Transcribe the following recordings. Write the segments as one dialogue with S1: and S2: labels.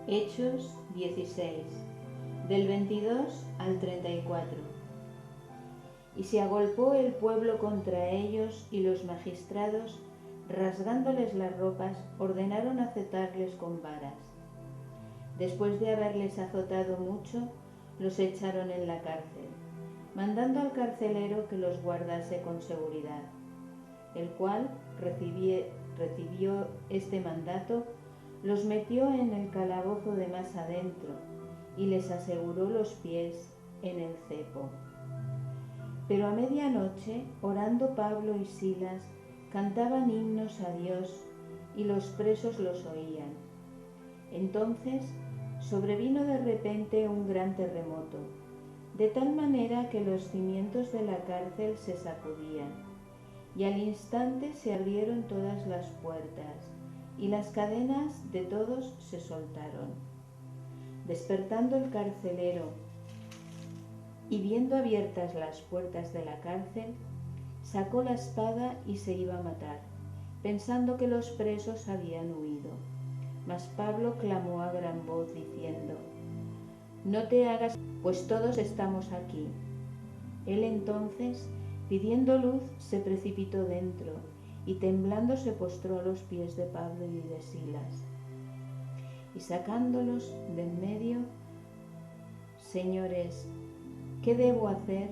S1: Hechos 16, del 22 al 34. Y se agolpó el pueblo contra ellos, y los magistrados, rasgándoles las ropas, ordenaron azotarles con varas. Después de haberles azotado mucho, los echaron en la cárcel, mandando al carcelero que los guardase con seguridad, el cual recibió este mandato, los metió en el calabozo de más adentro y les aseguró los pies en el cepo. Pero a medianoche, orando Pablo y Silas, cantaban himnos a Dios, y los presos los oían. Entonces sobrevino de repente un gran terremoto, de tal manera que los cimientos de la cárcel se sacudían, y al instante se abrieron todas las puertas, y las cadenas de todos se soltaron. Despertando el carcelero y viendo abiertas las puertas de la cárcel, sacó la espada y se iba a matar, pensando que los presos habían huido. Mas Pablo clamó a gran voz diciendo: «No te hagas, pues todos estamos aquí». Él entonces, pidiendo luz, se precipitó dentro, y temblando se postró a los pies de Pablo y de Silas. Y sacándolos de en medio: «Señores, ¿qué debo hacer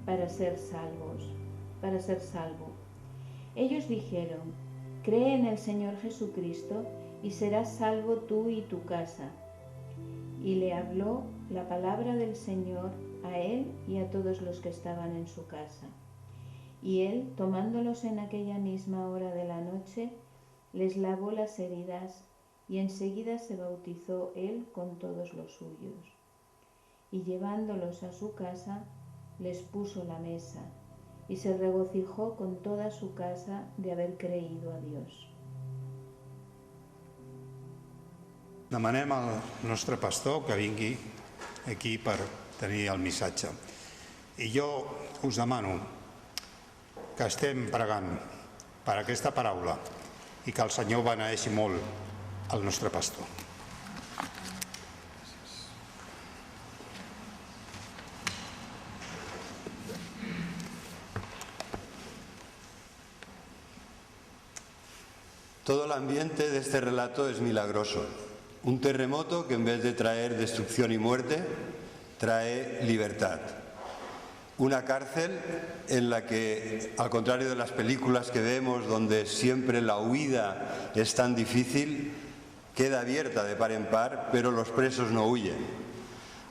S1: para ser salvo?» Ellos dijeron: «Cree en el Señor Jesucristo y serás salvo tú y tu casa». Y le habló la palabra del Señor a él y a todos los que estaban en su casa. Y él, tomándolos en aquella misma hora de la noche, les lavó las heridas, y enseguida se bautizó él con todos los suyos. Y llevándolos a su casa, les puso la mesa, y se regocijó con toda su casa de haber creído a Dios.
S2: Demanem al nostre pastor que vingui aquí per tenir el missatge. I jo us demano que estem pregant per aquesta paraula i que el Senyor beneeixi molt el nostre pastor.
S3: Todo el ambiente de este relato es milagroso. Un terremoto que en vez de traer destrucción y muerte, trae libertad. Una cárcel en la que, al contrario de las películas que vemos, donde siempre la huida es tan difícil, queda abierta de par en par, pero los presos no huyen.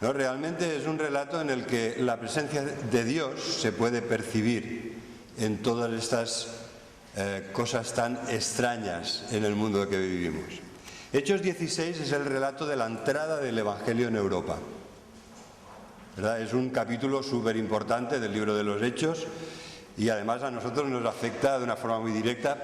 S3: ¿No? Realmente es un relato en el que la presencia de Dios se puede percibir en todas estas cosas tan extrañas en el mundo en que vivimos. Hechos 16 es el relato de la entrada del Evangelio en Europa. ¿Verdad? Es un capítulo súper importante del libro de los Hechos y además a nosotros nos afecta de una forma muy directa.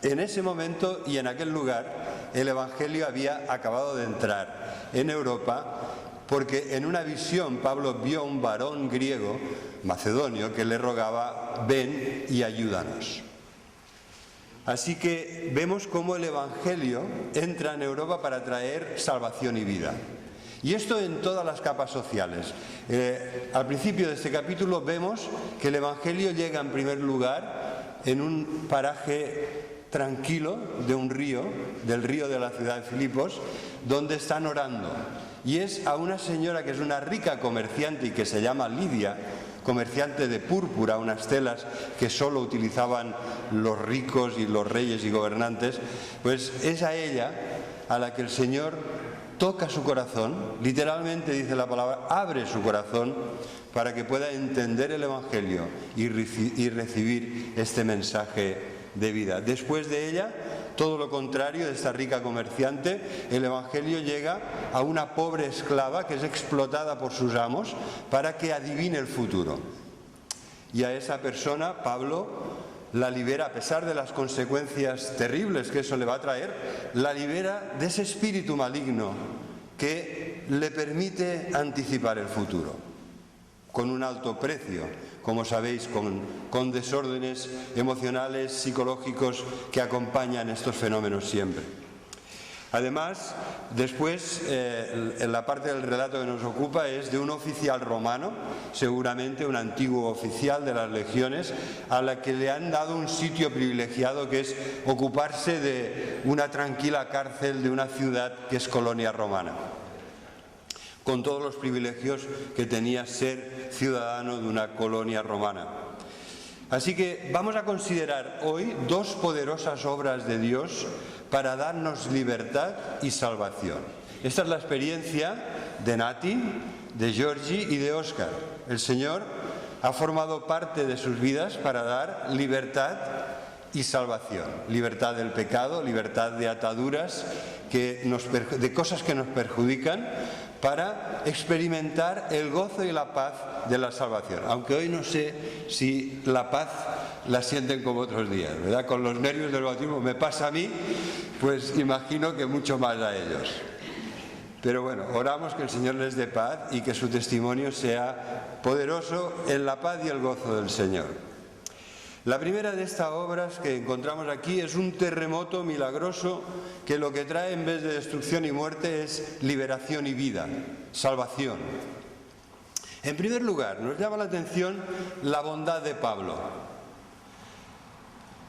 S3: En ese momento y en aquel lugar el Evangelio había acabado de entrar en Europa, porque en una visión Pablo vio a un varón griego, macedonio, que le rogaba: «Ven y ayúdanos». Así que vemos cómo el Evangelio entra en Europa para traer salvación y vida. Y esto en todas las capas sociales. Al principio de este capítulo vemos que el Evangelio llega en primer lugar en un paraje tranquilo de un río, del río de la ciudad de Filipos, donde están orando. Y es a una señora que es una rica comerciante y que se llama Lidia, comerciante de púrpura, unas telas que solo utilizaban los ricos y los reyes y gobernantes, pues es a ella a la que el Señor toca su corazón, literalmente dice la palabra, abre su corazón para que pueda entender el Evangelio y recibir este mensaje de vida. Después de ella, todo lo contrario de esta rica comerciante, el Evangelio llega a una pobre esclava que es explotada por sus amos para que adivine el futuro. Y a esa persona, Pablo la libera, a pesar de las consecuencias terribles que eso le va a traer, la libera de ese espíritu maligno que le permite anticipar el futuro, con un alto precio, como sabéis, con desórdenes emocionales, psicológicos que acompañan estos fenómenos siempre. Además, después, en la parte del relato que nos ocupa es de un oficial romano, seguramente un antiguo oficial de las legiones, a la que le han dado un sitio privilegiado que es ocuparse de una tranquila cárcel de una ciudad que es colonia romana, con todos los privilegios que tenía ser ciudadano de una colonia romana. Así que vamos a considerar hoy dos poderosas obras de Dios para darnos libertad y salvación. Esta es la experiencia de Nati, de Georgie y de Óscar. El Señor ha formado parte de sus vidas para dar libertad y salvación. Libertad del pecado, libertad de ataduras, de cosas que nos perjudican, para experimentar el gozo y la paz de la salvación. Aunque hoy no sé si la paz la sienten como otros días, ¿verdad? Con los nervios del bautismo me pasa a mí, pues imagino que mucho más a ellos. Pero bueno, oramos que el Señor les dé paz y que su testimonio sea poderoso en la paz y el gozo del Señor. La primera de estas obras que encontramos aquí es un terremoto milagroso que lo que trae en vez de destrucción y muerte es liberación y vida, salvación. En primer lugar, nos llama la atención la bondad de Pablo.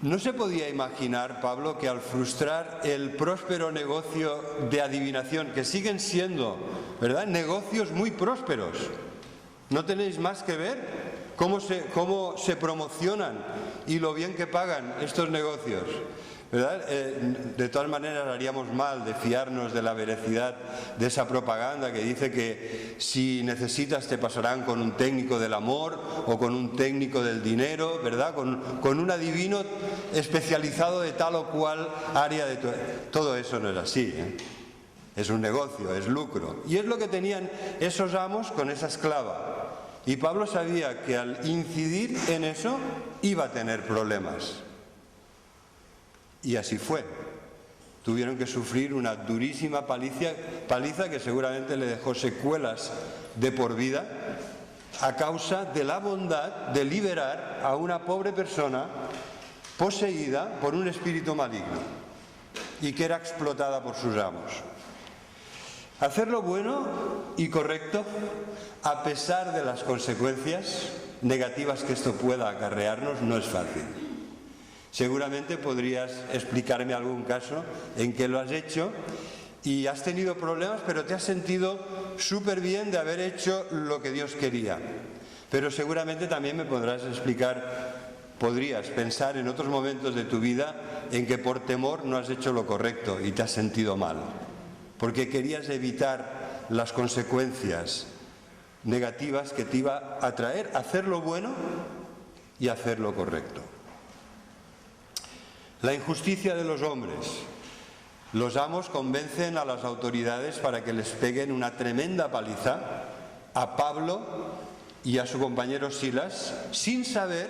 S3: No se podía imaginar, Pablo, que al frustrar el próspero negocio de adivinación, que siguen siendo, ¿verdad?, negocios muy prósperos. ¿No tenéis más que ver cómo se promocionan y lo bien que pagan estos negocios? ¿Verdad? De todas maneras haríamos mal de fiarnos de la veracidad de esa propaganda que dice que si necesitas te pasarán con un técnico del amor o con un técnico del dinero, ¿verdad? Con un adivino especializado de tal o cual área de todo eso no es así, ¿eh? Es un negocio, es lucro. Y es lo que tenían esos amos con esa esclava. Y Pablo sabía que al incidir en eso iba a tener problemas. Y así fue. Tuvieron que sufrir una durísima paliza que seguramente le dejó secuelas de por vida a causa de la bondad de liberar a una pobre persona poseída por un espíritu maligno y que era explotada por sus amos. Hacer lo bueno y correcto a pesar de las consecuencias negativas que esto pueda acarrearnos no es fácil. Seguramente podrías explicarme algún caso en que lo has hecho y has tenido problemas, pero te has sentido súper bien de haber hecho lo que Dios quería. Pero seguramente también me podrás podrías pensar en otros momentos de tu vida en que por temor no has hecho lo correcto y te has sentido mal, porque querías evitar las consecuencias negativas que te iba a traer hacer lo bueno y hacer lo correcto. La injusticia de los hombres. Los amos convencen a las autoridades para que les peguen una tremenda paliza a Pablo y a su compañero Silas, sin saber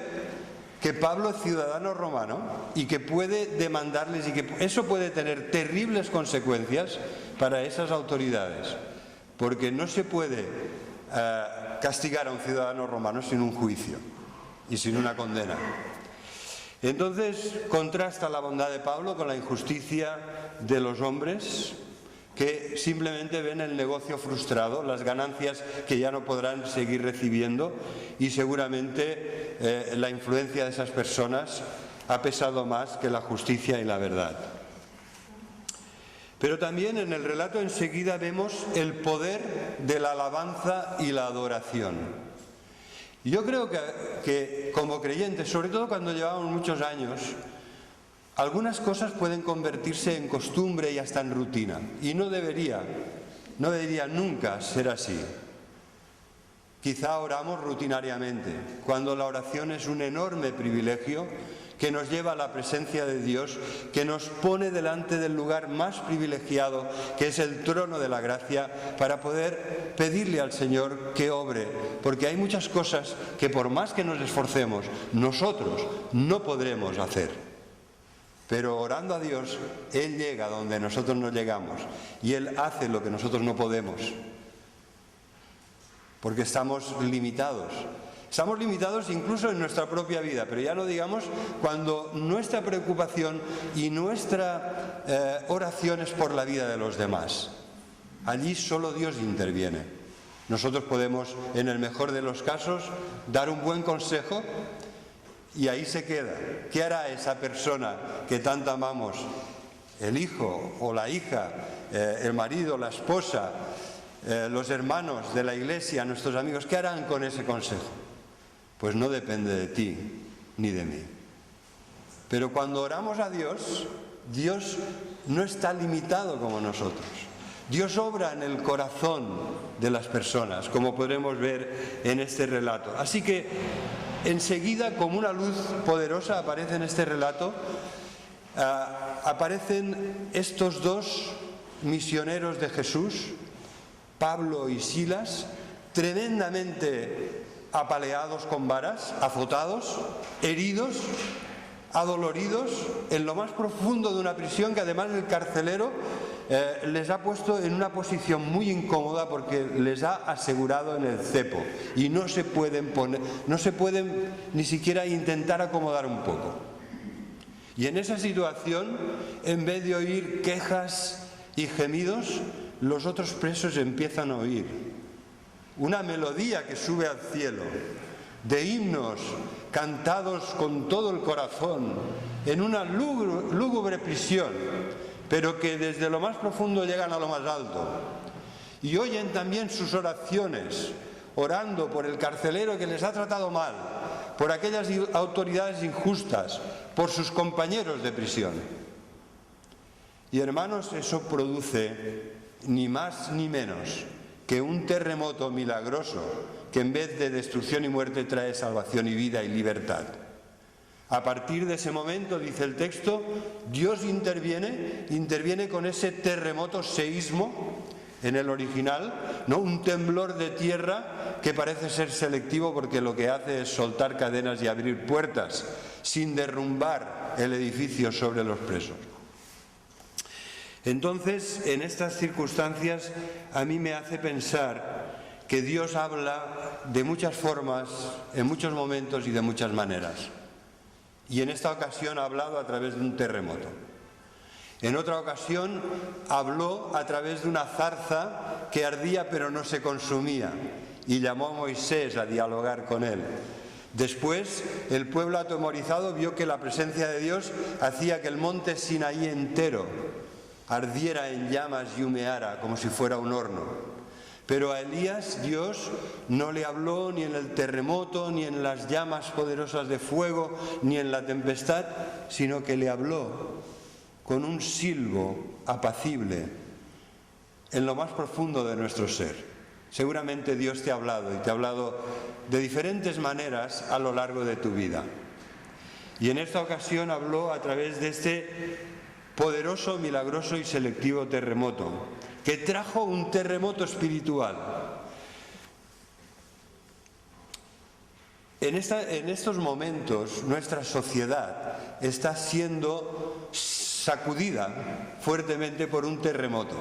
S3: que Pablo es ciudadano romano y que puede demandarles y que eso puede tener terribles consecuencias para esas autoridades, porque no se puede castigar a un ciudadano romano sin un juicio y sin una condena. Entonces contrasta la bondad de Pablo con la injusticia de los hombres que simplemente ven el negocio frustrado, las ganancias que ya no podrán seguir recibiendo, y seguramente la influencia de esas personas ha pesado más que la justicia y la verdad. Pero también en el relato enseguida vemos el poder de la alabanza y la adoración. Yo creo que como creyentes, sobre todo cuando llevamos muchos años, algunas cosas pueden convertirse en costumbre y hasta en rutina. Y no debería nunca ser así. Quizá oramos rutinariamente, cuando la oración es un enorme privilegio que nos lleva a la presencia de Dios, que nos pone delante del lugar más privilegiado, que es el trono de la gracia, para poder pedirle al Señor que obre, porque hay muchas cosas que por más que nos esforcemos, nosotros no podremos hacer. Pero orando a Dios, Él llega donde nosotros no llegamos y Él hace lo que nosotros no podemos, porque estamos limitados. Estamos limitados incluso en nuestra propia vida, pero ya no digamos cuando nuestra preocupación y nuestra oración es por la vida de los demás. Allí solo Dios interviene. Nosotros podemos, en el mejor de los casos, dar un buen consejo y ahí se queda. ¿Qué hará esa persona que tanto amamos? El hijo o la hija, el marido, la esposa, los hermanos de la iglesia, nuestros amigos, ¿qué harán con ese consejo? Pues no depende de ti ni de mí. Pero cuando oramos a Dios, Dios no está limitado como nosotros. Dios obra en el corazón de las personas, como podremos ver en este relato. Así que enseguida, como una luz poderosa aparece en este relato, aparecen estos dos misioneros de Jesús, Pablo y Silas, tremendamente apaleados con varas, azotados, heridos, adoloridos, en lo más profundo de una prisión que además el carcelero les ha puesto en una posición muy incómoda porque les ha asegurado en el cepo y no se pueden ni siquiera intentar acomodar un poco. Y en esa situación, en vez de oír quejas y gemidos, los otros presos empiezan a oír una melodía que sube al cielo, de himnos cantados con todo el corazón, en una lúgubre prisión, pero que desde lo más profundo llegan a lo más alto. Y oyen también sus oraciones, orando por el carcelero que les ha tratado mal, por aquellas autoridades injustas, por sus compañeros de prisión. Y hermanos, eso produce ni más ni menos que un terremoto milagroso que en vez de destrucción y muerte trae salvación y vida y libertad. A partir de ese momento, dice el texto, Dios interviene con ese terremoto, seísmo, en el original, ¿no? Un temblor de tierra que parece ser selectivo porque lo que hace es soltar cadenas y abrir puertas, sin derrumbar el edificio sobre los presos. Entonces, en estas circunstancias, a mí me hace pensar que Dios habla de muchas formas, en muchos momentos y de muchas maneras. Y en esta ocasión ha hablado a través de un terremoto. En otra ocasión habló a través de una zarza que ardía pero no se consumía y llamó a Moisés a dialogar con él. Después, el pueblo atemorizado vio que la presencia de Dios hacía que el monte Sinaí entero ardiera en llamas y humeara como si fuera un horno. Pero a Elías Dios no le habló ni en el terremoto, ni en las llamas poderosas de fuego, ni en la tempestad, sino que le habló con un silbo apacible en lo más profundo de nuestro ser. Seguramente Dios te ha hablado y te ha hablado de diferentes maneras a lo largo de tu vida. Y en esta ocasión habló a través de este poderoso, milagroso y selectivo terremoto, que trajo un terremoto espiritual. En estos momentos nuestra sociedad está siendo sacudida fuertemente por un terremoto.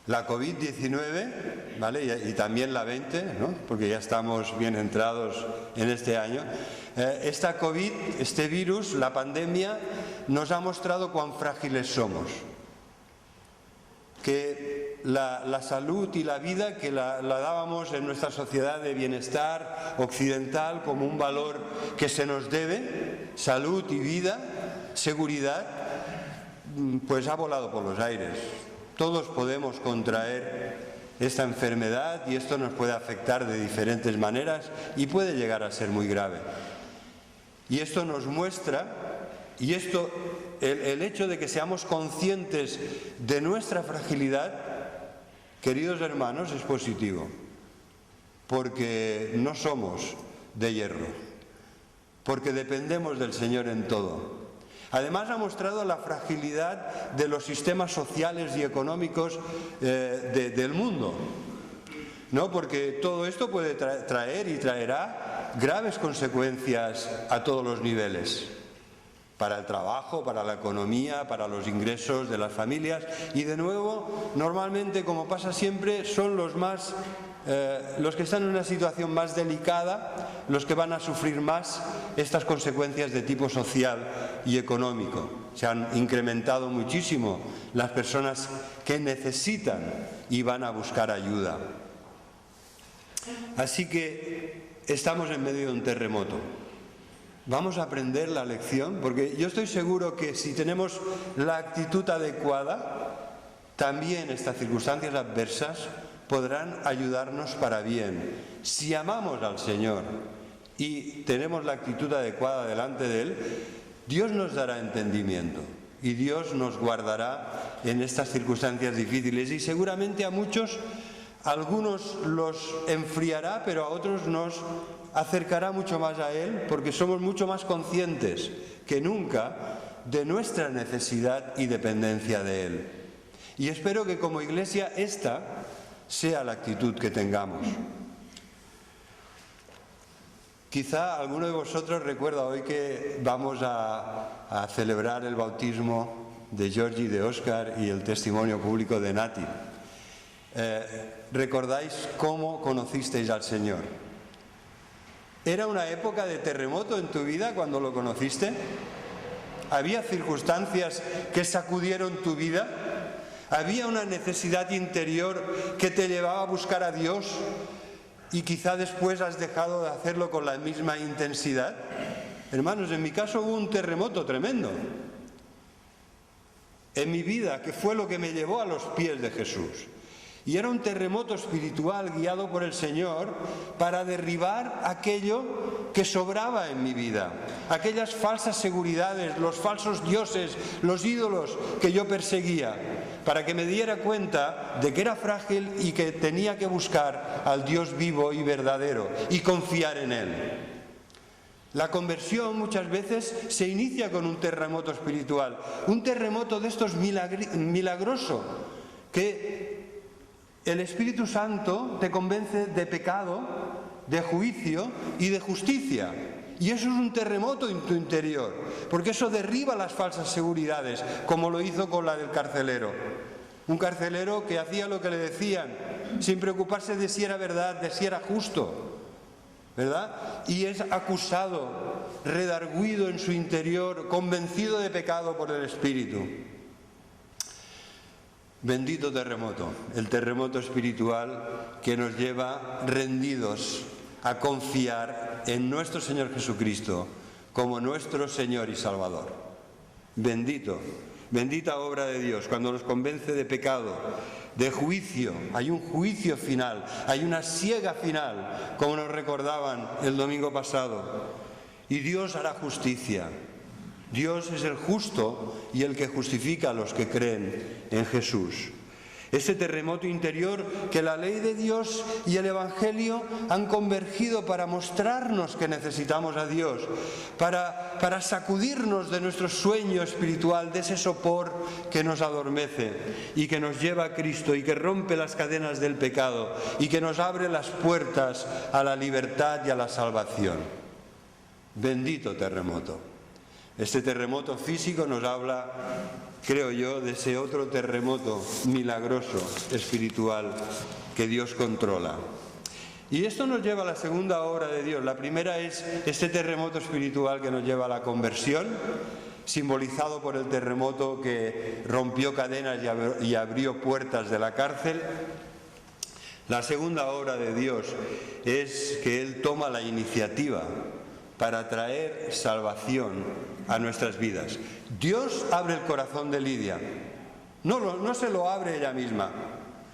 S3: La COVID-19, ¿vale? Y también la 20, ¿no? Porque ya estamos bien entrados en este año. Esta COVID, este virus, la pandemia, nos ha mostrado cuán frágiles somos. Que la salud y la vida que la dábamos en nuestra sociedad de bienestar occidental como un valor que se nos debe, salud y vida, seguridad, pues ha volado por los aires. Todos podemos contraer esta enfermedad y esto nos puede afectar de diferentes maneras y puede llegar a ser muy grave. Y esto nos muestra, y esto, el hecho de que seamos conscientes de nuestra fragilidad, queridos hermanos, es positivo, porque no somos de hierro, porque dependemos del Señor en todo. Además ha mostrado la fragilidad de los sistemas sociales y económicos del mundo, ¿no? Porque todo esto puede traer y traerá graves consecuencias a todos los niveles, para el trabajo, para la economía, para los ingresos de las familias y de nuevo, normalmente, como pasa siempre, son los más los que están en una situación más delicada, los que van a sufrir más estas consecuencias de tipo social y económico. Se han incrementado muchísimo las personas que necesitan y van a buscar ayuda. Así que estamos en medio de un terremoto. Vamos a aprender la lección, porque yo estoy seguro que si tenemos la actitud adecuada, también estas circunstancias adversas podrán ayudarnos para bien. Si amamos al Señor y tenemos la actitud adecuada delante de Él, Dios nos dará entendimiento y Dios nos guardará en estas circunstancias difíciles, y seguramente a muchos, algunos los enfriará, pero a otros nos acercará mucho más a Él, porque somos mucho más conscientes que nunca de nuestra necesidad y dependencia de Él. Y espero que como Iglesia esta sea la actitud que tengamos. Quizá alguno de vosotros recuerda hoy que vamos a celebrar el bautismo de Georgie y de Óscar y el testimonio público de Nati. ¿Recordáis cómo conocisteis al Señor? ¿Era una época de terremoto en tu vida cuando lo conociste? ¿Había circunstancias que sacudieron tu vida? ¿Había una necesidad interior que te llevaba a buscar a Dios y quizá después has dejado de hacerlo con la misma intensidad? Hermanos, en mi caso hubo un terremoto tremendo en mi vida, que fue lo que me llevó a los pies de Jesús. Y era un terremoto espiritual guiado por el Señor para derribar aquello que sobraba en mi vida, aquellas falsas seguridades, los falsos dioses, los ídolos que yo perseguía, para que me diera cuenta de que era frágil y que tenía que buscar al Dios vivo y verdadero y confiar en Él. La conversión muchas veces se inicia con un terremoto espiritual, un terremoto de estos milagroso, que el Espíritu Santo te convence de pecado, de juicio y de justicia. Y eso es un terremoto en tu interior, porque eso derriba las falsas seguridades, como lo hizo con la del carcelero. Un carcelero que hacía lo que le decían, sin preocuparse de si era verdad, de si era justo, ¿verdad? Y es acusado, redarguido en su interior, convencido de pecado por el Espíritu. Bendito terremoto, el terremoto espiritual que nos lleva rendidos a confiar en nuestro Señor Jesucristo como nuestro Señor y Salvador. Bendito, bendita obra de Dios cuando nos convence de pecado, de juicio. Hay un juicio final, hay una siega final, como nos recordaban el domingo pasado. Y Dios hará justicia. Dios es el justo y el que justifica a los que creen en Jesús. Ese terremoto interior que la ley de Dios y el Evangelio han convergido para mostrarnos que necesitamos a Dios, para sacudirnos de nuestro sueño espiritual, de ese sopor que nos adormece y que nos lleva a Cristo y que rompe las cadenas del pecado y que nos abre las puertas a la libertad y a la salvación. Bendito terremoto. Este terremoto físico nos habla, creo yo, de ese otro terremoto milagroso, espiritual, que Dios controla. Y esto nos lleva a la segunda obra de Dios. La primera es este terremoto espiritual que nos lleva a la conversión, simbolizado por el terremoto que rompió cadenas y abrió puertas de la cárcel. La segunda obra de Dios es que Él toma la iniciativa para traer salvación a nuestras vidas. Dios abre el corazón de Lidia. No se lo abre ella misma.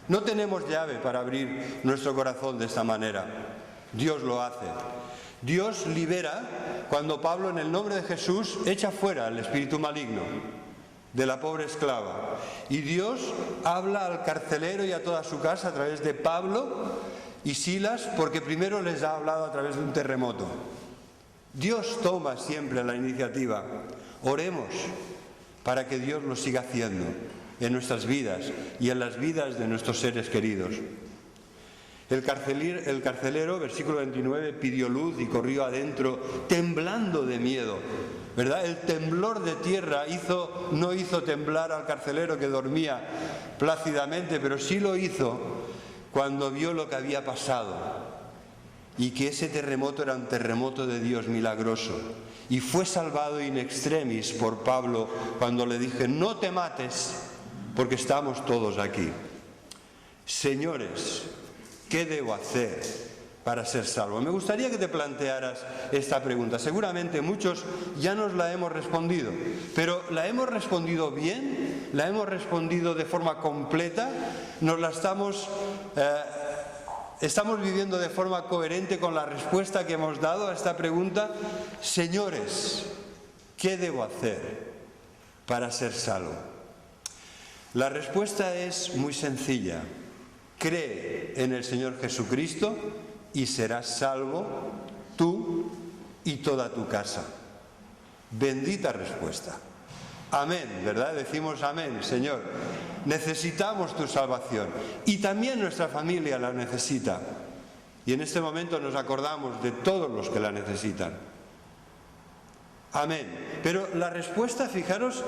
S3: No tenemos llave para abrir nuestro corazón de esta manera. Dios lo hace. Dios libera cuando Pablo, en el nombre de Jesús, echa fuera el espíritu maligno de la pobre esclava. Y Dios habla al carcelero y a toda su casa a través de Pablo y Silas, porque primero les ha hablado a través de un terremoto. Dios toma siempre la iniciativa. Oremos para que Dios lo siga haciendo en nuestras vidas y en las vidas de nuestros seres queridos. El carcelero, versículo 29, pidió luz y corrió adentro temblando de miedo, ¿verdad? El temblor de tierra no hizo temblar al carcelero que dormía plácidamente, pero sí lo hizo cuando vio lo que había pasado y que ese terremoto era un terremoto de Dios milagroso, y fue salvado in extremis por Pablo cuando le dije: no te mates, porque estamos todos aquí. Señores, ¿qué debo hacer para ser salvo? Me gustaría que te plantearas esta pregunta. Seguramente muchos ya nos la hemos respondido, pero ¿la hemos respondido bien? ¿La hemos respondido de forma completa? ¿Nos la estamos viviendo de forma coherente con la respuesta que hemos dado a esta pregunta? Señores, ¿qué debo hacer para ser salvo? La respuesta es muy sencilla. Cree en el Señor Jesucristo y serás salvo tú y toda tu casa. Bendita respuesta. Amén, ¿verdad? Decimos amén, Señor. Necesitamos tu salvación y también nuestra familia la necesita. Y en este momento nos acordamos de todos los que la necesitan. Amén. Pero la respuesta, fijaros,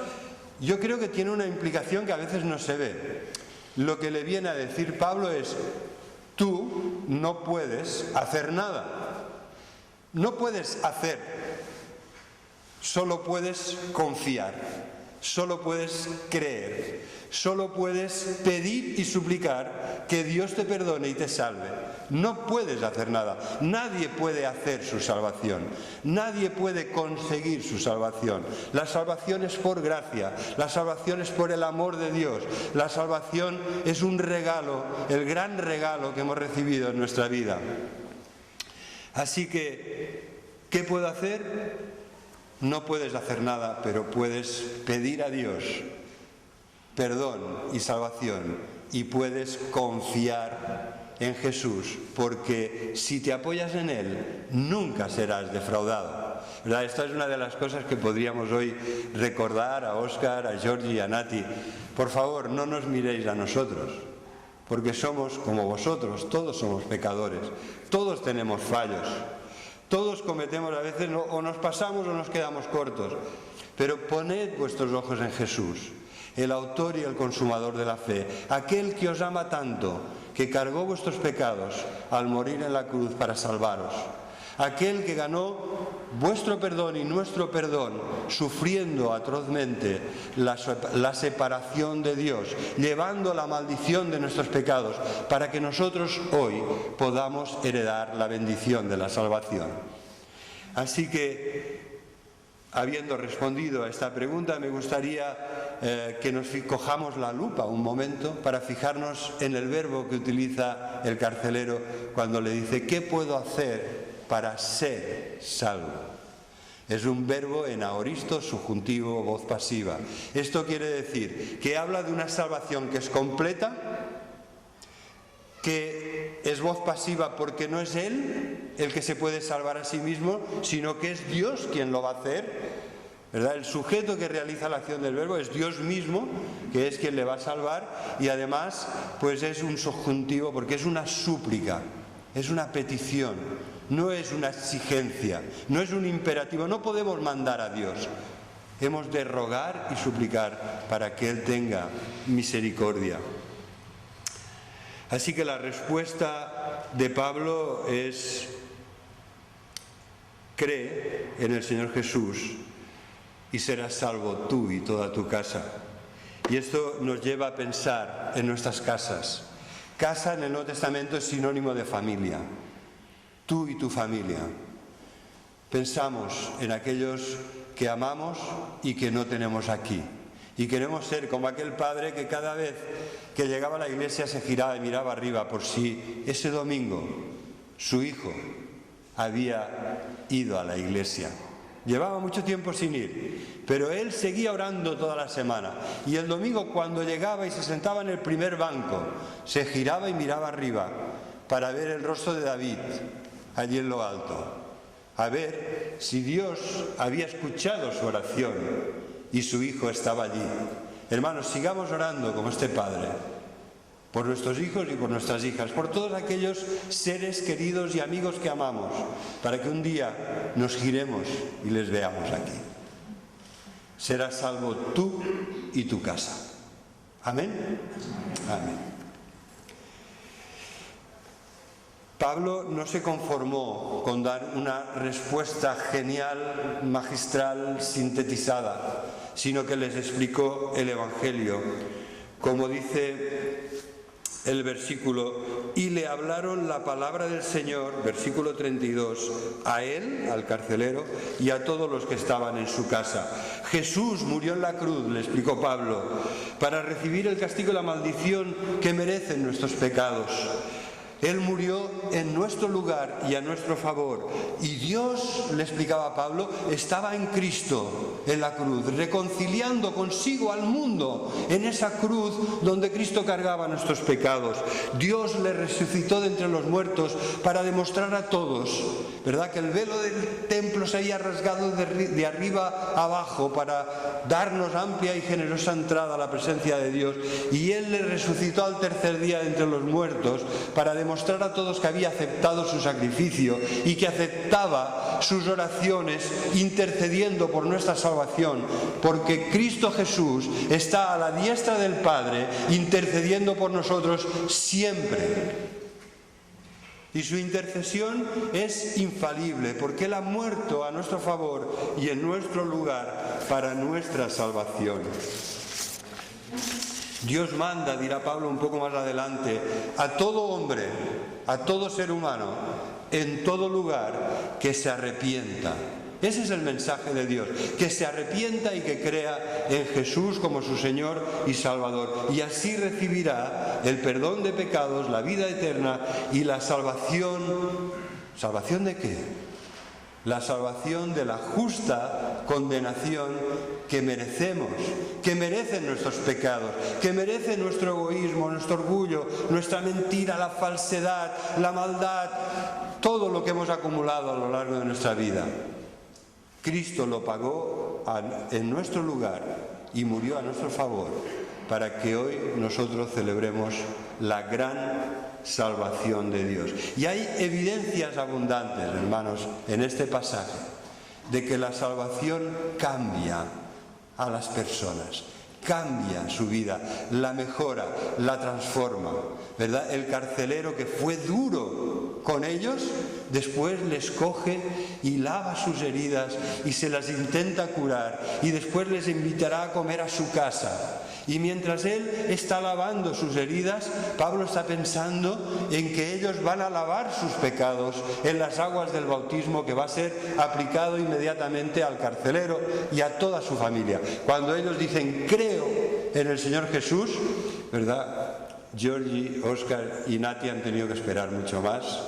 S3: yo creo que tiene una implicación que a veces no se ve. Lo que le viene a decir Pablo es: tú no puedes hacer nada. No puedes hacer. Solo puedes confiar. Solo puedes creer. Solo puedes pedir y suplicar que Dios te perdone y te salve. No puedes hacer nada. Nadie puede hacer su salvación. Nadie puede conseguir su salvación. La salvación es por gracia. La salvación es por el amor de Dios. La salvación es un regalo, el gran regalo que hemos recibido en nuestra vida. Así que, ¿qué puedo hacer? No puedes hacer nada, pero puedes pedir a Dios perdón y salvación, y puedes confiar en Jesús, porque si te apoyas en Él, nunca serás defraudado. ¿Verdad? Esta es una de las cosas que podríamos hoy recordar a Óscar, a Georgie y a Nati. Por favor, no nos miréis a nosotros, porque somos como vosotros, todos somos pecadores, todos tenemos fallos. Todos cometemos a veces, o nos pasamos o nos quedamos cortos, pero poned vuestros ojos en Jesús, el autor y el consumador de la fe, aquel que os ama tanto, que cargó vuestros pecados al morir en la cruz para salvaros, aquel que ganó vuestro perdón y nuestro perdón, sufriendo atrozmente la separación de Dios, llevando la maldición de nuestros pecados, para que nosotros hoy podamos heredar la bendición de la salvación. Así que, habiendo respondido a esta pregunta, me gustaría que nos cojamos la lupa un momento para fijarnos en el verbo que utiliza el carcelero cuando le dice: ¿qué puedo hacer para ser salvo? Es un verbo en aoristo, subjuntivo, voz pasiva. Esto quiere decir que habla de una salvación que es completa, que es voz pasiva porque no es Él el que se puede salvar a sí mismo, sino que es Dios quien lo va a hacer, ¿verdad? El sujeto que realiza la acción del verbo es Dios mismo, que es quien le va a salvar, y además pues es un subjuntivo porque es una súplica, es una petición, no es una exigencia, no es un imperativo. No podemos mandar a Dios, hemos de rogar y suplicar para que Él tenga misericordia. Así que la respuesta de Pablo es: cree en el Señor Jesús y serás salvo tú y toda tu casa. Y esto nos lleva a pensar en nuestras casas. Casa en el Nuevo Testamento es sinónimo de familia. Tú y tu familia. Pensamos en aquellos que amamos y que no tenemos aquí. Y queremos ser como aquel padre que cada vez que llegaba a la iglesia se giraba y miraba arriba por si ese domingo su hijo había ido a la iglesia. Llevaba mucho tiempo sin ir, pero él seguía orando toda la semana. Y el domingo, cuando llegaba y se sentaba en el primer banco, se giraba y miraba arriba para ver el rostro de David allí en lo alto, a ver si Dios había escuchado su oración y su hijo estaba allí. Hermanos, sigamos orando como este padre, por nuestros hijos y por nuestras hijas, por todos aquellos seres queridos y amigos que amamos, para que un día nos giremos y les veamos aquí. Serás salvo tú y tu casa. Amén. Amén. Pablo no se conformó con dar una respuesta genial, magistral, sintetizada, sino que les explicó el Evangelio. Como dice el versículo, y le hablaron la palabra del Señor, versículo 32, a él, al carcelero, y a todos los que estaban en su casa. Jesús murió en la cruz, le explicó Pablo, para recibir el castigo y la maldición que merecen nuestros pecados. Él murió en nuestro lugar y a nuestro favor. Y Dios, le explicaba Pablo, estaba en Cristo, en la cruz, reconciliando consigo al mundo en esa cruz donde Cristo cargaba nuestros pecados. Dios le resucitó de entre los muertos para demostrar a todos, ¿verdad?, que el velo del templo se había rasgado de arriba abajo para darnos amplia y generosa entrada a la presencia de Dios. Y Él le resucitó al tercer día de entre los muertos para demostrar a todos que había aceptado su sacrificio y que aceptaba sus oraciones intercediendo por nuestra salvación, porque Cristo Jesús está a la diestra del Padre intercediendo por nosotros siempre. Y su intercesión es infalible, porque Él ha muerto a nuestro favor y en nuestro lugar para nuestra salvación. Dios manda, dirá Pablo un poco más adelante, a todo hombre, a todo ser humano, en todo lugar, que se arrepienta. Ese es el mensaje de Dios, que se arrepienta y que crea en Jesús como su Señor y Salvador. Y así recibirá el perdón de pecados, la vida eterna y la salvación. ¿Salvación de qué? La salvación de la justa condenación que merecemos, que merecen nuestros pecados, que merece nuestro egoísmo, nuestro orgullo, nuestra mentira, la falsedad, la maldad, todo lo que hemos acumulado a lo largo de nuestra vida. Cristo lo pagó en nuestro lugar y murió a nuestro favor para que hoy nosotros celebremos la gran salvación de Dios. Y hay evidencias abundantes, hermanos, en este pasaje, de que la salvación cambia a las personas, cambia su vida, la mejora, la transforma, ¿verdad? El carcelero, que fue duro con ellos, después les coge y lava sus heridas y se las intenta curar, y después les invitará a comer a su casa. Y mientras él está lavando sus heridas, Pablo está pensando en que ellos van a lavar sus pecados en las aguas del bautismo, que va a ser aplicado inmediatamente al carcelero y a toda su familia. Cuando ellos dicen, creo en el Señor Jesús, ¿verdad? Georgie, Oscar y Nati han tenido que esperar mucho más.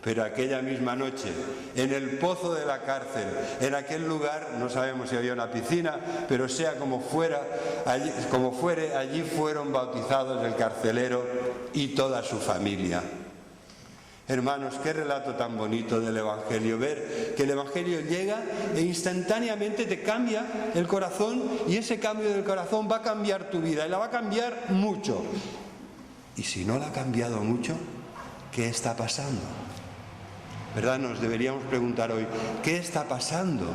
S3: Pero aquella misma noche, en el pozo de la cárcel, en aquel lugar, no sabemos si había una piscina, pero sea como fuera, allí fueron bautizados el carcelero y toda su familia. Hermanos, qué relato tan bonito del Evangelio, ver que el Evangelio llega e instantáneamente te cambia el corazón, y ese cambio del corazón va a cambiar tu vida, y la va a cambiar mucho. Y si no la ha cambiado mucho, ¿qué está pasando? ¿Verdad? Nos deberíamos preguntar hoy, ¿qué está pasando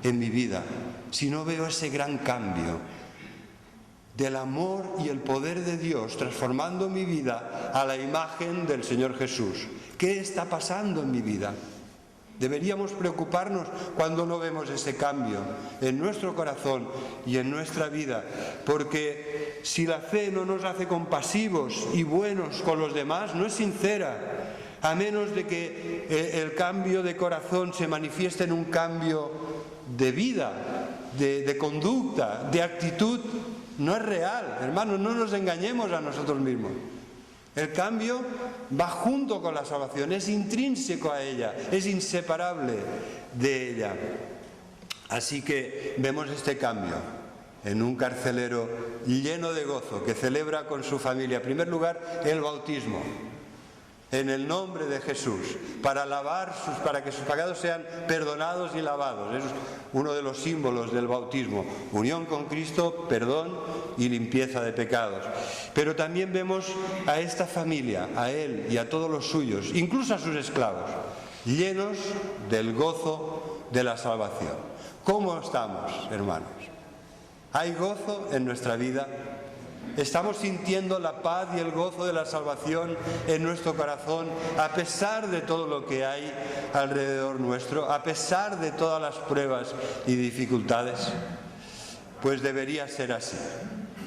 S3: en mi vida si no veo ese gran cambio del amor y el poder de Dios transformando mi vida a la imagen del Señor Jesús? ¿Qué está pasando en mi vida? Deberíamos preocuparnos cuando no vemos ese cambio en nuestro corazón y en nuestra vida, porque si la fe no nos hace compasivos y buenos con los demás, no es sincera. A menos de que el cambio de corazón se manifieste en un cambio de vida, de conducta, de actitud, no es real. Hermanos, no nos engañemos a nosotros mismos. El cambio va junto con la salvación, es intrínseco a ella, es inseparable de ella. Así que vemos este cambio en un carcelero lleno de gozo, que celebra con su familia, en primer lugar, el bautismo. En el nombre de Jesús, para que sus pecados sean perdonados y lavados. Es uno de los símbolos del bautismo: unión con Cristo, perdón y limpieza de pecados. Pero también vemos a esta familia, a él y a todos los suyos, incluso a sus esclavos, llenos del gozo de la salvación. ¿Cómo estamos, hermanos? ¿Hay gozo en nuestra vida? Estamos sintiendo la paz y el gozo de la salvación en nuestro corazón, a pesar de todo lo que hay alrededor nuestro, a pesar de todas las pruebas y dificultades. Pues debería ser así,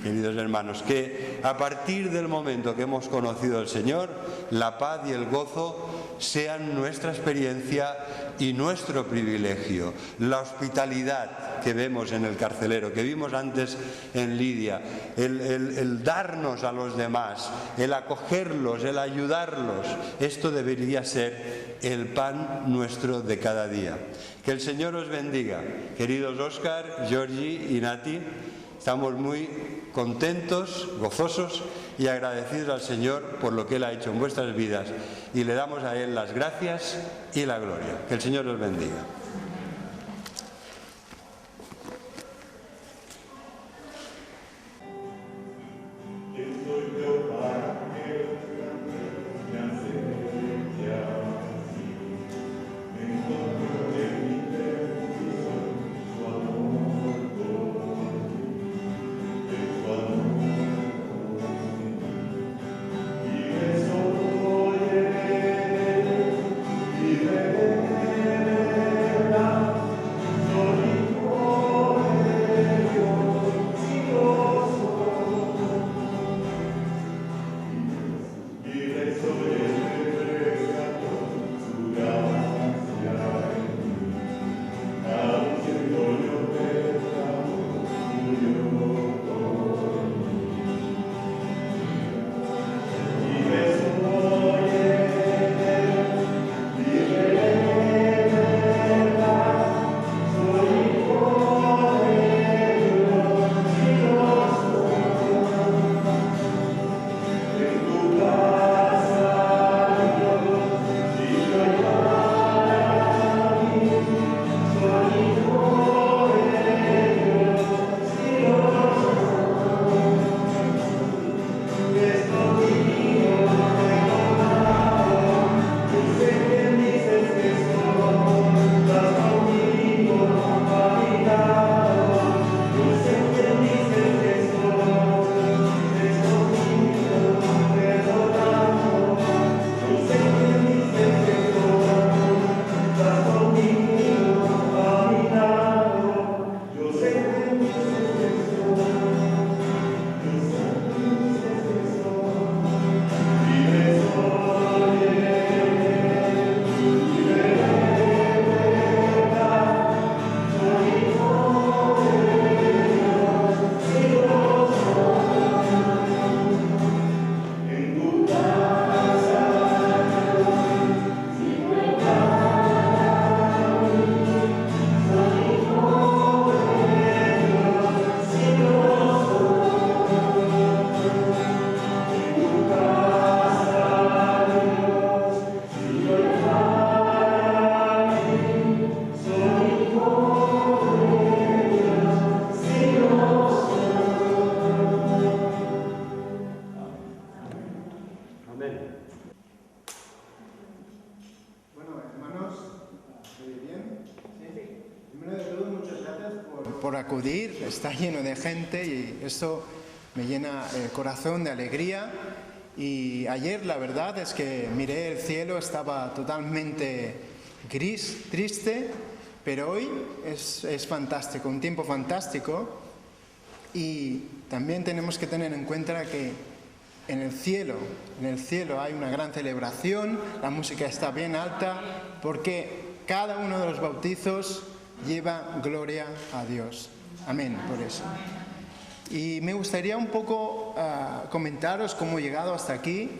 S3: queridos hermanos, que a partir del momento que hemos conocido al Señor, la paz y el gozo sean nuestra experiencia y nuestro privilegio. La hospitalidad que vemos en el carcelero, que vimos antes en Lidia, el darnos a los demás, el acogerlos, el ayudarlos, esto debería ser el pan nuestro de cada día. Que el Señor os bendiga, queridos Óscar, Georgi y Nati. Estamos muy contentos, gozosos y agradecidos al Señor por lo que Él ha hecho en vuestras vidas, y le damos a Él las gracias y la gloria. Que el Señor os bendiga.
S4: por acudir, está lleno de gente y esto me llena el corazón de alegría. Y ayer la verdad es que miré el cielo, estaba totalmente gris, triste, pero hoy es fantástico, un tiempo fantástico. Y también tenemos que tener en cuenta que en el cielo hay una gran celebración, la música está bien alta, porque cada uno de los bautizos lleva gloria a Dios. Amén, por eso. Y me gustaría un poco comentaros cómo he llegado hasta aquí.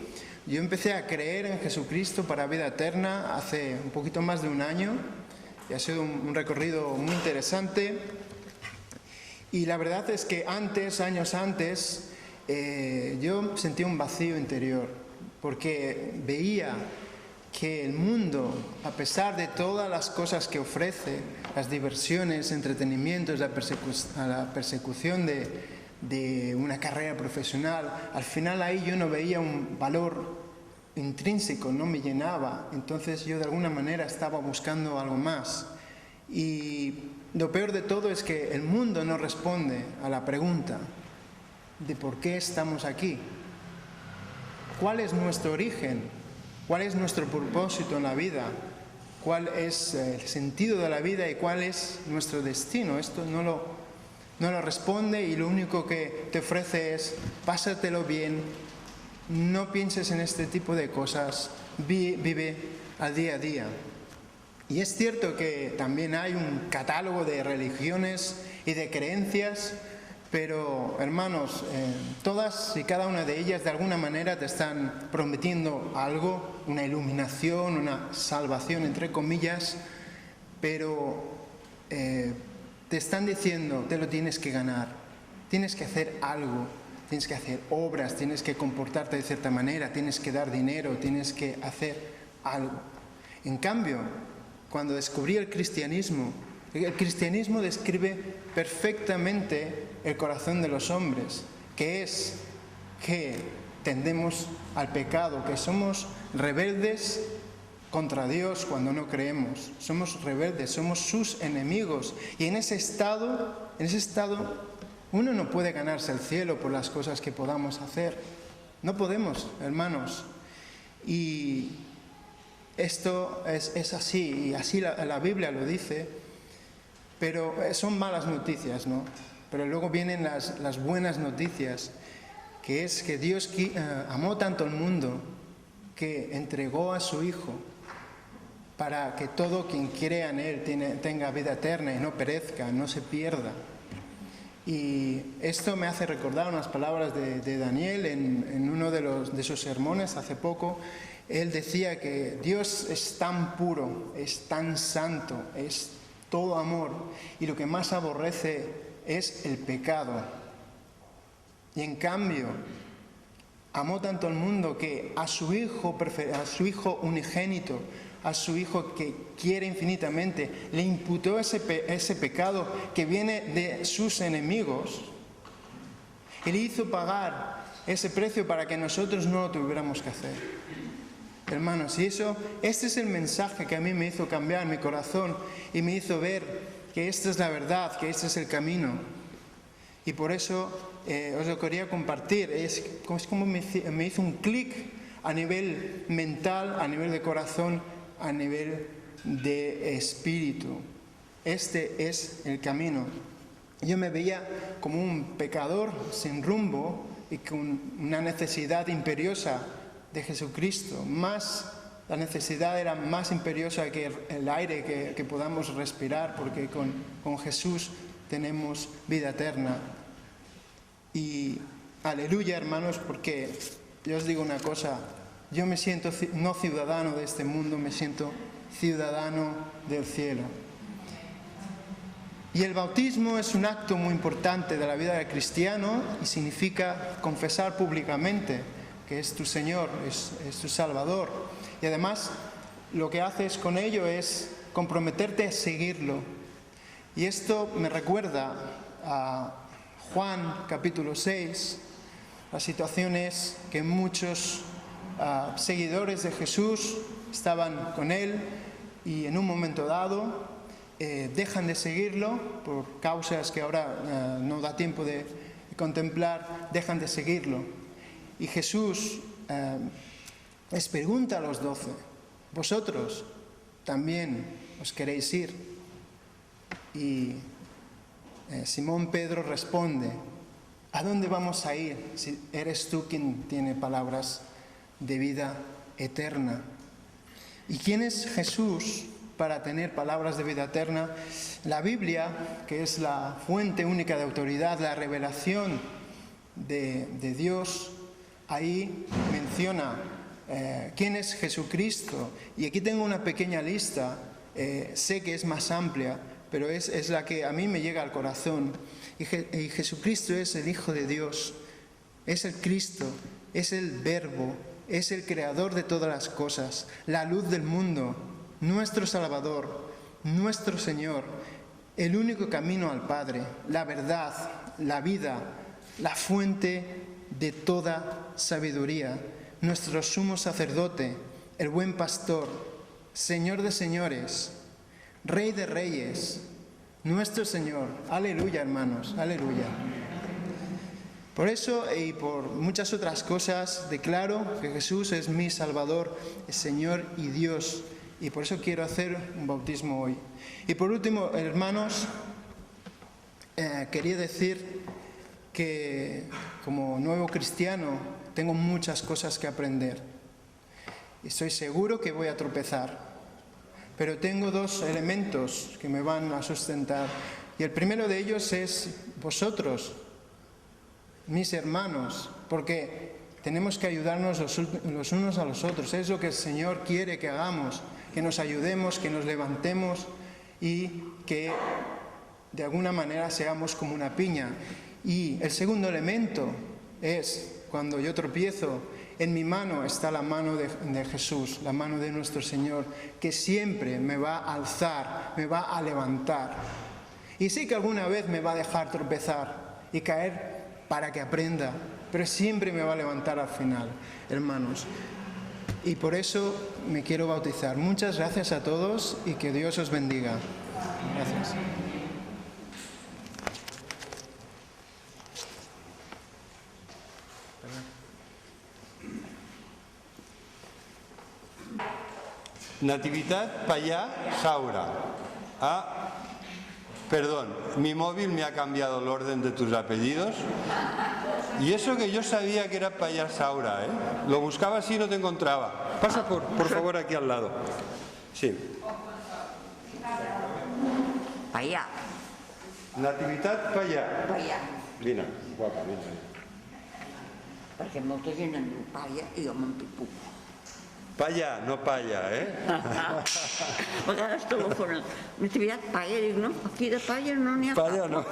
S4: Yo empecé a creer en Jesucristo para vida eterna hace un poquito más de un año y ha sido un recorrido muy interesante. Y la verdad es que años antes, yo sentía un vacío interior porque veía que el mundo, a pesar de todas las cosas que ofrece, las diversiones, entretenimientos, la persecución de una carrera profesional, al final ahí yo no veía un valor intrínseco, no me llenaba. Entonces yo de alguna manera estaba buscando algo más. Y lo peor de todo es que el mundo no responde a la pregunta: de por qué estamos aquí. ¿Cuál es nuestro origen? ¿Cuál es nuestro propósito en la vida? ¿Cuál es el sentido de la vida y cuál es nuestro destino? Esto no lo responde, y lo único que te ofrece es pásatelo bien, no pienses en este tipo de cosas, vive al día a día. Y es cierto que también hay un catálogo de religiones y de creencias, pero hermanos, todas y cada una de ellas de alguna manera te están prometiendo algo, una iluminación, una salvación entre comillas, pero te están diciendo, te lo tienes que ganar, tienes que hacer algo, tienes que hacer obras, tienes que comportarte de cierta manera, tienes que dar dinero, tienes que hacer algo. En cambio, cuando descubrí el cristianismo describe perfectamente el corazón de los hombres, que es que tendemos al pecado, que somos rebeldes contra Dios cuando no creemos, somos rebeldes, somos sus enemigos, y en ese estado uno no puede ganarse el cielo por las cosas que podamos hacer. No podemos, hermanos. Y esto es así, y así la Biblia lo dice, pero son malas noticias, ¿no? Pero luego vienen las buenas noticias, que es que Dios amó tanto al mundo que entregó a su Hijo para que todo quien crea en Él tenga vida eterna y no perezca, no se pierda. Y esto me hace recordar unas palabras de Daniel en uno de sus sermones hace poco. Él decía que Dios es tan puro, es tan santo, es todo amor, y lo que más aborrece es el pecado. Y en cambio, amó tanto al mundo que a su Hijo unigénito, a su Hijo que quiere infinitamente, le imputó ese pecado que viene de sus enemigos, y le hizo pagar ese precio para que nosotros no lo tuviéramos que hacer. Hermanos, y este es el mensaje que a mí me hizo cambiar mi corazón y me hizo ver que esta es la verdad, que este es el camino. Y por eso os lo quería compartir. Es como me hizo un clic a nivel mental, a nivel de corazón, a nivel de espíritu. Este es el camino. Yo me veía como un pecador sin rumbo y con una necesidad imperiosa de Jesucristo. La necesidad era más imperiosa que el aire que podamos respirar, porque con Jesús tenemos vida eterna. Y aleluya, hermanos, porque yo os digo una cosa, yo me siento no ciudadano de este mundo, me siento ciudadano del cielo. Y el bautismo es un acto muy importante de la vida del cristiano y significa confesar públicamente que es tu Señor, es tu Salvador. Y además lo que haces con ello es comprometerte a seguirlo. Y esto me recuerda a Juan capítulo 6. La situación es que muchos seguidores de Jesús estaban con él y en un momento dado dejan de seguirlo por causas que ahora no da tiempo de contemplar, dejan de seguirlo. Y Jesús les pregunta a los 12, ¿vosotros también os queréis ir? Y Simón Pedro responde, ¿a dónde vamos a ir si eres tú quien tiene palabras de vida eterna? ¿Y quién es Jesús para tener palabras de vida eterna? La Biblia, que es la fuente única de autoridad, la revelación de Dios, ahí menciona quién es Jesucristo. Y aquí tengo una pequeña lista, sé que es más amplia, pero es la que a mí me llega al corazón. Y Jesucristo es el Hijo de Dios, es el Cristo, es el Verbo, es el Creador de todas las cosas, la luz del mundo, nuestro Salvador, nuestro Señor, el único camino al Padre, la verdad, la vida, la fuente de toda sabiduría, nuestro sumo sacerdote, el buen pastor, Señor de señores, Rey de reyes, nuestro Señor. Aleluya, hermanos, aleluya. Por eso y por muchas otras cosas declaro que Jesús es mi Salvador, es Señor y Dios. Y por eso quiero hacer un bautismo hoy. Y por último, hermanos, quería decir que como nuevo cristiano tengo muchas cosas que aprender. Y estoy seguro que voy a tropezar. Pero tengo dos elementos que me van a sustentar. Y el primero de ellos es vosotros, mis hermanos, porque tenemos que ayudarnos los unos a los otros. Es lo que el Señor quiere que hagamos, que nos ayudemos, que nos levantemos y que de alguna manera seamos como una piña. Y el segundo elemento es cuando yo tropiezo, en mi mano está la mano de Jesús, la mano de nuestro Señor, que siempre me va a alzar, me va a levantar. Y sí que alguna vez me va a dejar tropezar y caer para que aprenda, pero siempre me va a levantar al final, hermanos. Y por eso me quiero bautizar. Muchas gracias a todos y que Dios os bendiga. Gracias.
S3: Natividad Payá Saura. Perdón, mi móvil me ha cambiado el orden de tus apellidos. Y eso que yo sabía que era Payá Saura, ¿eh? Lo buscaba así y no te encontraba. Pasa por favor aquí al lado. Sí.
S5: Payà.
S3: Nativitat Payà.
S5: Payà.
S3: Vine, guapa, vine.
S5: Perquè molta gent em diu palla i jo m'empipo.
S3: Payà, no palla, ¿eh?
S5: A vegades telefonen. Natividad Payà, dic, no, aquí de palla no n'hi ha
S3: Payà
S5: cap.
S3: no.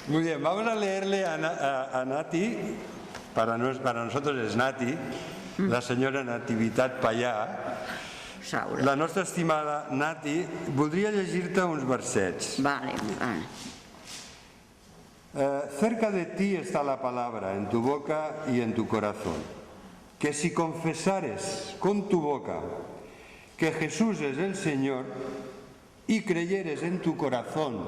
S3: Muy bien, vamos a leerle a Nati, para nosotros es Nati, la señora Nativitat Payà.
S5: Saura.
S3: La nostra estimada Nati, voldria llegir-te uns versets.
S5: Vale, vale.
S3: Cerca de ti está la palabra, en tu boca y en tu corazón. Que si confesares con tu boca que Jesús es el Señor y creyeres en tu corazón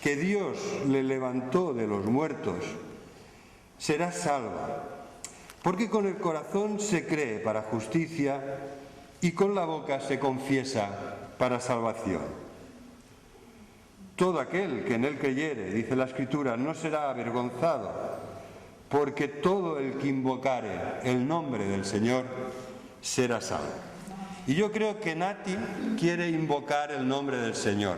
S3: que Dios le levantó de los muertos, serás salva. Porque con el corazón se cree para justicia y con la boca se confiesa para salvación. Todo aquel que en él creyere, dice la Escritura, no será avergonzado, porque todo el que invocare el nombre del Señor será salvo. Y yo creo que Nati quiere invocar el nombre del Señor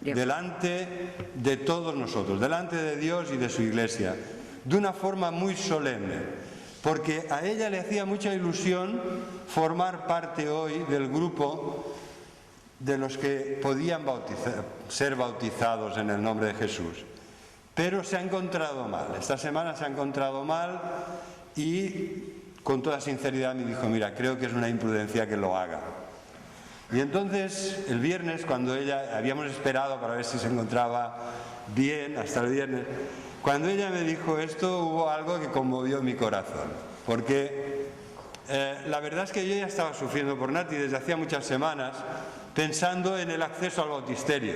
S3: delante de todos nosotros, delante de Dios y de su Iglesia, de una forma muy solemne, porque a ella le hacía mucha ilusión formar parte hoy del grupo de los que podían ser bautizados en el nombre de Jesús. Pero se ha encontrado mal, esta semana se ha encontrado mal y con toda sinceridad me dijo, mira, creo que es una imprudencia que lo haga. Y entonces el viernes, cuando ella, habíamos esperado para ver si se encontraba bien hasta el viernes, cuando ella me dijo esto hubo algo que conmovió mi corazón, porque la verdad es que yo ya estaba sufriendo por Nati desde hacía muchas semanas, pensando en el acceso al bautisterio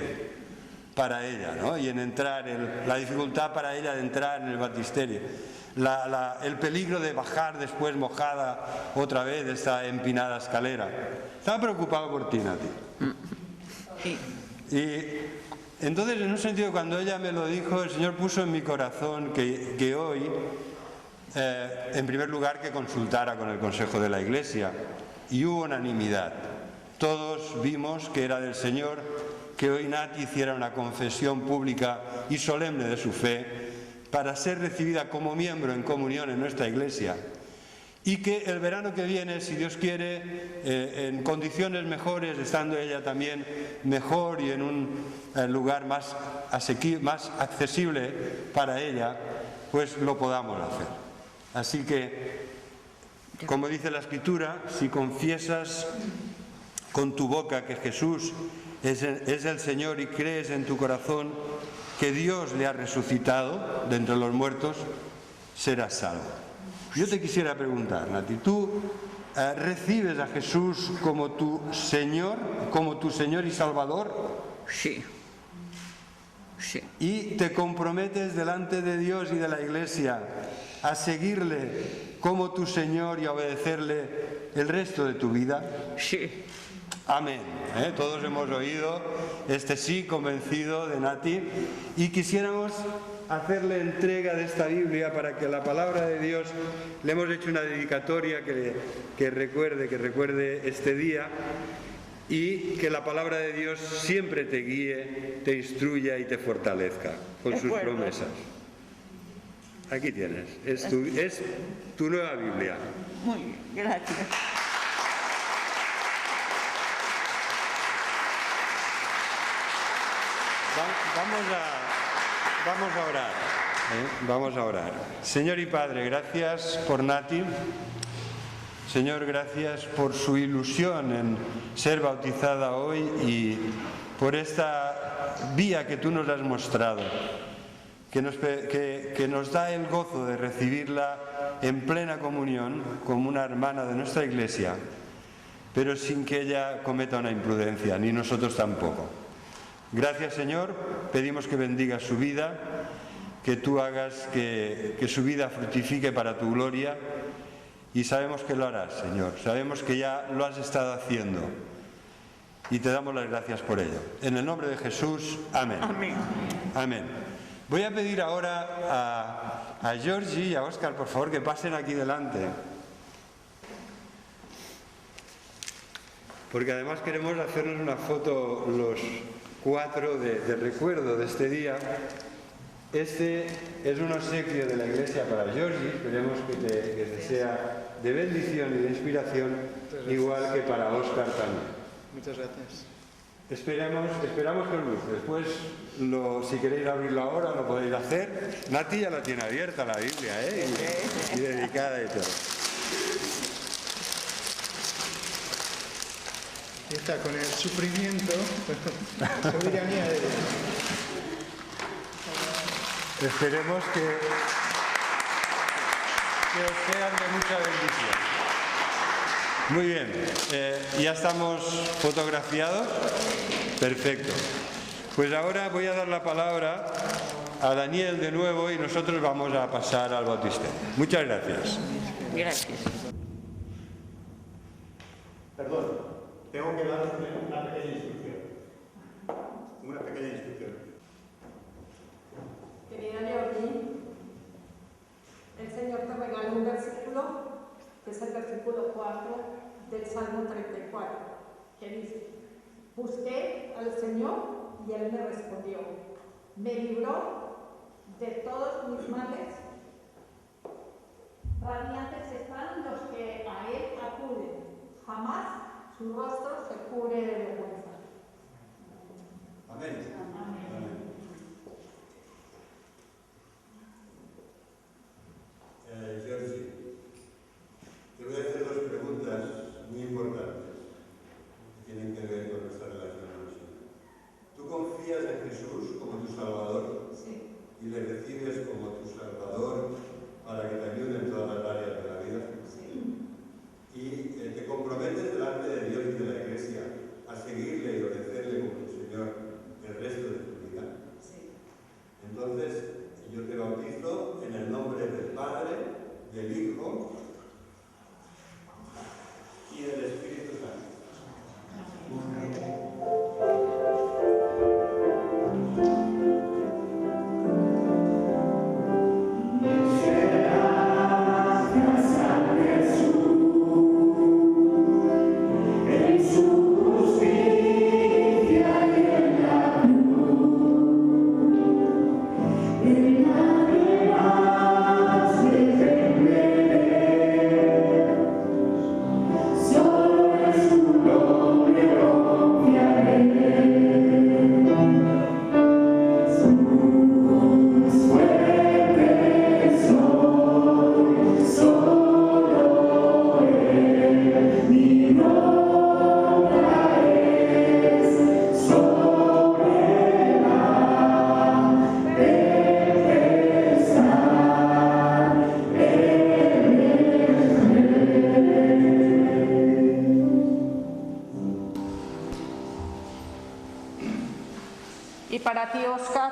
S3: para ella, ¿no? Y en entrar, la dificultad para ella de entrar en el bautisterio, el peligro de bajar después mojada otra vez de esta empinada escalera. Estaba preocupado por ti, Nati. Y entonces, en un sentido, cuando ella me lo dijo, el Señor puso en mi corazón que hoy, en primer lugar, que consultara con el Consejo de la Iglesia. Y hubo unanimidad. Todos vimos que era del Señor que hoy Nati hiciera una confesión pública y solemne de su fe para ser recibida como miembro en comunión en nuestra Iglesia, y que el verano que viene, si Dios quiere, en condiciones mejores, estando ella también mejor y en un lugar más accesible para ella, pues lo podamos hacer. Así que, como dice la Escritura, si confiesas con tu boca que Jesús es el Señor y crees en tu corazón que Dios le ha resucitado de entre los muertos, serás salvo. Yo te quisiera preguntar, Nati, ¿tú recibes a Jesús como tu Señor y Salvador?
S5: Sí. Sí.
S3: y te comprometes delante de Dios y de la Iglesia a seguirle como tu Señor y a obedecerle el resto de tu vida.
S5: Sí.
S3: Amén. Todos hemos oído este sí convencido de Nati y quisiéramos hacerle entrega de esta Biblia para que la palabra de Dios, le hemos hecho una dedicatoria que recuerde este día y que la palabra de Dios siempre te guíe, te instruya y te fortalezca con sus promesas. Aquí tienes, es tu nueva Biblia.
S5: Muy bien, gracias.
S3: Vamos a orar. Vamos a orar. Señor y Padre, gracias por Nati. Señor, gracias por su ilusión en ser bautizada hoy y por esta vía que tú nos has mostrado, que nos da el gozo de recibirla en plena comunión como una hermana de nuestra Iglesia, pero sin que ella cometa una imprudencia, ni nosotros tampoco. Gracias, Señor, pedimos que bendigas su vida, que tú hagas que su vida fructifique para tu gloria y sabemos que lo harás, Señor, sabemos que ya lo has estado haciendo y te damos las gracias por ello. En el nombre de Jesús, amén.
S5: Amén.
S3: Amén. Voy a pedir ahora a Georgie y a Óscar, por favor, que pasen aquí delante. Porque además queremos hacernos una foto los 4 de recuerdo de este día. Este es un obsequio de la Iglesia para Georgie, esperemos que te sea de bendición y de inspiración, igual que para Óscar también.
S4: Muchas gracias.
S3: Esperamos que os guste. Después, si queréis abrirlo ahora, lo podéis hacer. Nati ya la tiene abierta, la Biblia, y dedicada y todo.
S4: Está con el sufrimiento, soberanía de Dios.
S3: Esperemos que os sean de mucha bendición. Muy bien, ya estamos fotografiados. Perfecto. Pues ahora voy a dar la palabra a Daniel de nuevo y nosotros vamos a pasar al bautisterio. Muchas gracias.
S5: Gracias.
S2: Perdón, tengo que dar una pequeña instrucción. Una pequeña instrucción.
S6: Querida Georgie, el Señor te regala un versículo, que es el versículo 4 del Salmo 34, que dice: busqué al Señor y Él me respondió, me libró de todos mis males. Radiantes están los que a Él acuden, jamás su rostro se cubre de vergüenza.
S2: Amén.
S6: Amén.
S3: Georgie, te voy a hacer 2 preguntas muy importantes que tienen que ver con nuestra relación con el Señor. ¿Tú confías en Jesús como tu Salvador?
S6: Sí.
S3: ¿Y le recibes como tu Salvador para que te ayude en todas las áreas de la vida?
S6: Sí.
S3: ¿Y te comprometes delante de Dios y de la Iglesia a seguirle y obedecerle como tu Señor el resto de tu vida?
S6: Sí.
S3: Entonces, yo te bautizo en el nombre del Padre, del Hijo y del Espíritu Santo.
S6: Y para ti, Óscar,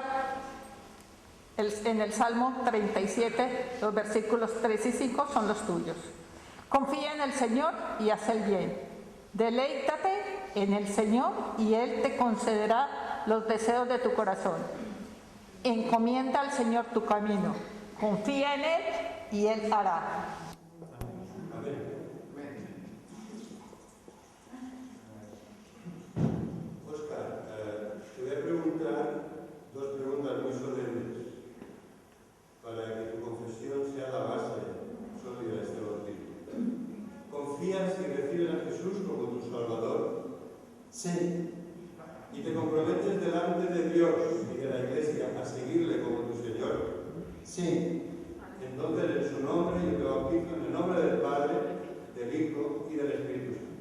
S6: en el Salmo 37, los versículos 3 y 5 son los tuyos. Confía en el Señor y haz el bien. Deleítate en el Señor y Él te concederá los deseos de tu corazón. Encomienda al Señor tu camino. Confía en Él y Él hará.
S3: Óscar, te voy a preguntar dos preguntas muy solemnes para que tu confesión sea la base sólida de este bautismo. ¿Confías y recibes a Jesús como tu Salvador?
S7: Sí,
S3: ¿Y te comprometes delante de Dios y de la Iglesia a seguirle como tu Señor?
S7: sí,
S3: Entonces, en su nombre, yo te bautizo en el nombre del Padre, del Hijo y del Espíritu Santo.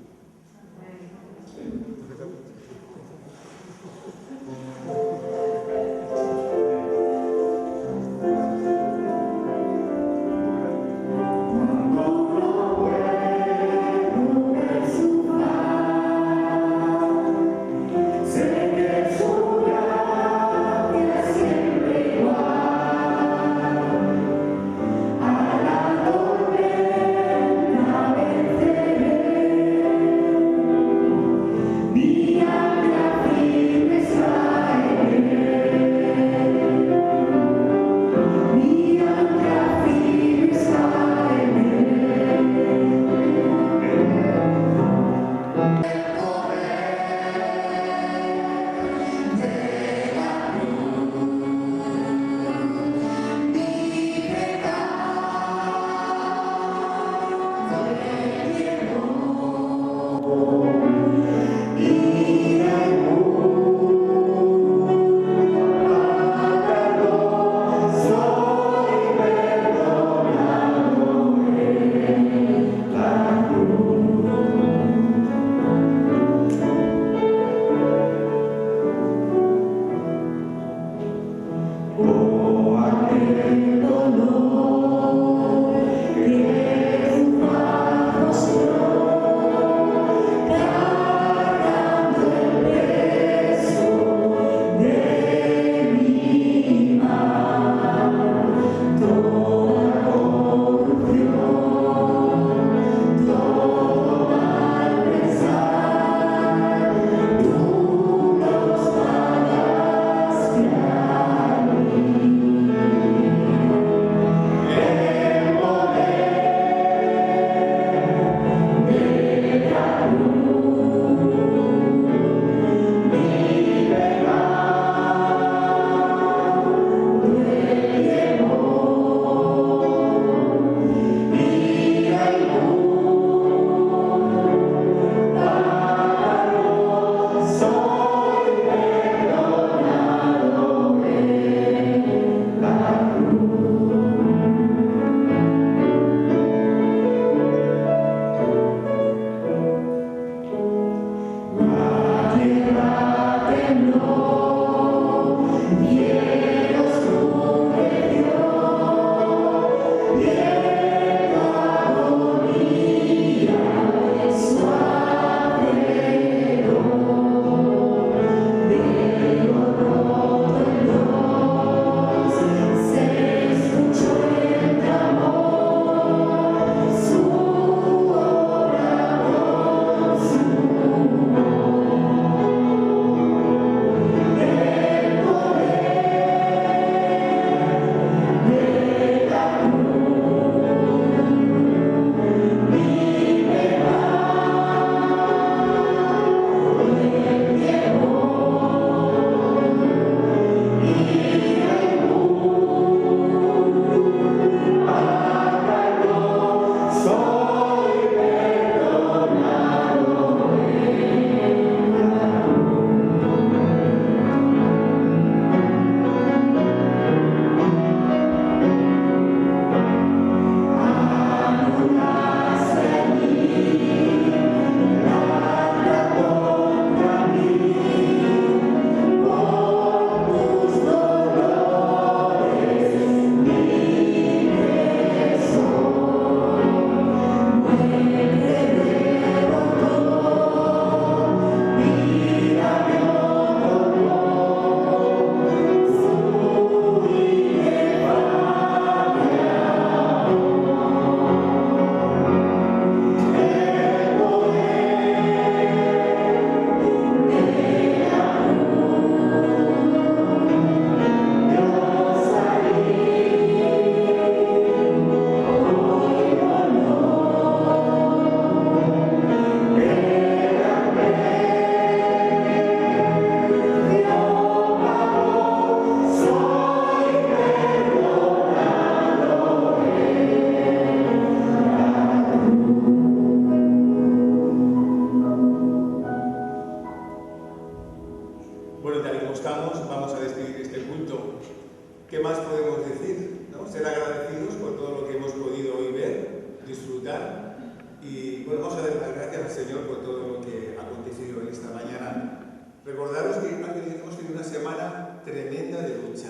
S8: podemos decir, ¿no? Ser agradecidos por todo lo que hemos podido hoy ver, disfrutar. Y bueno, vamos a dar las gracias al Señor por todo lo que ha acontecido en esta mañana. Recordaros que hemos tenido una semana tremenda de lucha.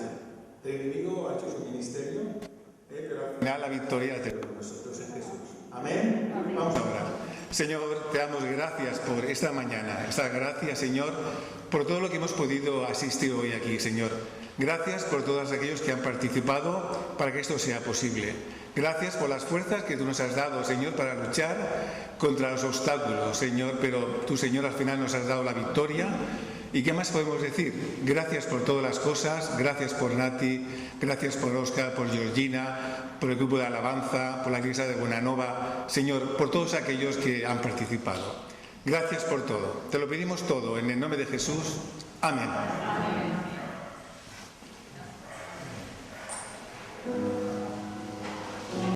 S8: El enemigo ha hecho su ministerio, pero al final la victoria la tenemos nosotros en Jesús. Amén. Vamos a orar. Señor, te damos gracias por esta mañana. Gracias, Señor, por todo lo que hemos podido asistir hoy aquí, Señor. Gracias por todos aquellos que han participado para que esto sea posible. Gracias por las fuerzas que tú nos has dado, Señor, para luchar contra los obstáculos, Señor. Pero tú, Señor, al final nos has dado la victoria. ¿Y qué más podemos decir? Gracias por todas las cosas. Gracias por Nati, gracias por Óscar, por Georgina, por el grupo de alabanza, por la iglesia de Buenanova. Señor, por todos aquellos que han participado. Gracias por todo. Te lo pedimos todo en el nombre de Jesús. Amén.